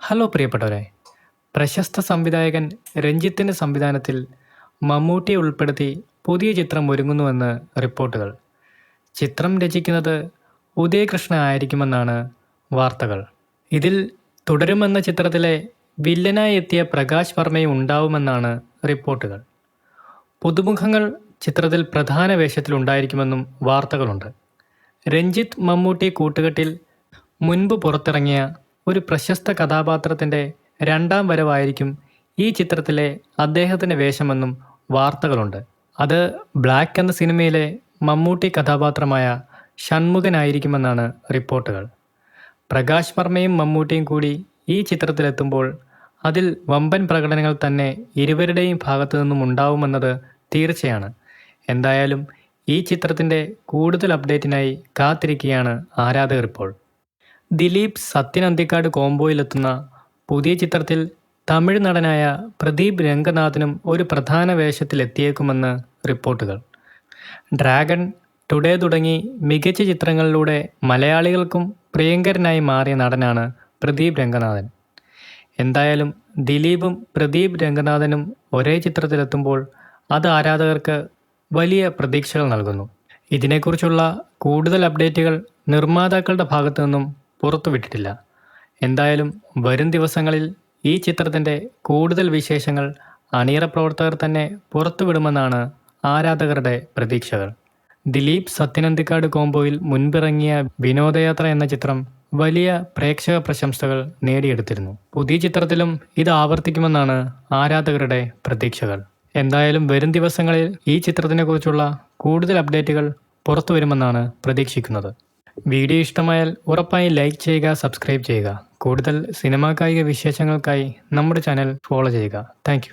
Hello പ്രിയപ്പെട്ടവരെ, പ്രശസ്ത സംവിധായകൻ രഞ്ജിത്തിൻ്റെ സംവിധാനത്തിൽ മമ്മൂട്ടിയെ ഉൾപ്പെടുത്തി പുതിയ ചിത്രം ഒരുങ്ങുന്നുവെന്ന് റിപ്പോർട്ടുകൾ. ചിത്രം രചിക്കുന്നത് ഉദയകൃഷ്ണ ആയിരിക്കുമെന്നാണ് വാർത്തകൾ. ഇതിൽ തുടരുമെന്ന ചിത്രത്തിലെ വില്ലനായി എത്തിയ പ്രകാശ് വർമ്മയും ഉണ്ടാവുമെന്നാണ് റിപ്പോർട്ടുകൾ. പുതുമുഖങ്ങൾ ചിത്രത്തിൽ പ്രധാന വേഷത്തിലുണ്ടായിരിക്കുമെന്നും വാർത്തകളുണ്ട്. രഞ്ജിത്ത് മമ്മൂട്ടി കൂട്ടുകെട്ടിൽ മുൻപ് പുറത്തിറങ്ങിയ ഒരു പ്രശസ്ത കഥാപാത്രത്തിൻ്റെ രണ്ടാം വരവായിരിക്കും ഈ ചിത്രത്തിലെ അദ്ദേഹത്തിൻ്റെ വേഷമെന്നും വാർത്തകളുണ്ട്. അത് ബ്ലാക്ക് എന്ന സിനിമയിലെ മമ്മൂട്ടി കഥാപാത്രമായ ഷൺമുഖനായിരിക്കുമെന്നാണ് റിപ്പോർട്ടുകൾ. പ്രകാശ് വർമ്മയും മമ്മൂട്ടിയും കൂടി ഈ ചിത്രത്തിലെത്തുമ്പോൾ അതിൽ വമ്പൻ പ്രകടനങ്ങൾ തന്നെ ഇരുവരുടെയും ഭാഗത്തു നിന്നും ഉണ്ടാവുമെന്നത് തീർച്ചയാണ്. എന്തായാലും ഈ ചിത്രത്തിൻ്റെ കൂടുതൽ അപ്ഡേറ്റിനായി കാത്തിരിക്കുകയാണ് ആരാധകർ ഇപ്പോൾ. ദിലീപ് സത്യൻ അന്തിക്കാട് കോംബോയിലെത്തുന്ന പുതിയ ചിത്രത്തിൽ തമിഴ് നടനായ പ്രദീപ് രംഗനാഥനും ഒരു പ്രധാന വേഷത്തിലെത്തിയേക്കുമെന്ന് റിപ്പോർട്ടുകൾ. ഡ്രാഗൺ, ടുഡേ തുടങ്ങി മികച്ച ചിത്രങ്ങളിലൂടെ മലയാളികൾക്കും പ്രിയങ്കരനായി മാറിയ നടനാണ് പ്രദീപ് രംഗനാഥൻ. എന്തായാലും ദിലീപും പ്രദീപ് രംഗനാഥനും ഒരേ ചിത്രത്തിലെത്തുമ്പോൾ അത് ആരാധകർക്ക് വലിയ പ്രതീക്ഷകൾ നൽകുന്നു. ഇതിനെക്കുറിച്ചുള്ള കൂടുതൽ അപ്ഡേറ്റുകൾ നിർമ്മാതാക്കളുടെ ഭാഗത്തു നിന്നും പുറത്തുവിട്ടിട്ടില്ല. എന്തായാലും വരും ദിവസങ്ങളിൽ ഈ ചിത്രത്തിൻ്റെ കൂടുതൽ വിശേഷങ്ങൾ അണിയറ പ്രവർത്തകർ തന്നെ പുറത്തുവിടുമെന്നാണ് ആരാധകരുടെ പ്രതീക്ഷകൾ. ദിലീപ് സത്യൻ അന്തിക്കാട് കോംബോയിൽ മുൻപിറങ്ങിയ വിനോദയാത്ര എന്ന ചിത്രം വലിയ പ്രേക്ഷക പ്രശംസകൾ നേടിയെടുത്തിരുന്നു. പുതിയ ചിത്രത്തിലും ഇത് ആവർത്തിക്കുമെന്നാണ് ആരാധകരുടെ പ്രതീക്ഷകൾ. എന്തായാലും വരും ദിവസങ്ങളിൽ ഈ ചിത്രത്തിനെക്കുറിച്ചുള്ള കൂടുതൽ അപ്ഡേറ്റുകൾ പുറത്തു വരുമെന്നാണ് പ്രതീക്ഷിക്കുന്നത്. വീഡിയോ ഇഷ്ടമായാൽ ഉറപ്പായി ലൈക്ക് ചെയ്യുക, സബ്സ്ക്രൈബ് ചെയ്യുക. കൂടുതൽ സിനിമാ കായിക വിശേഷങ്ങൾക്കായി നമ്മുടെ ചാനൽ ഫോളോ ചെയ്യുക. താങ്ക്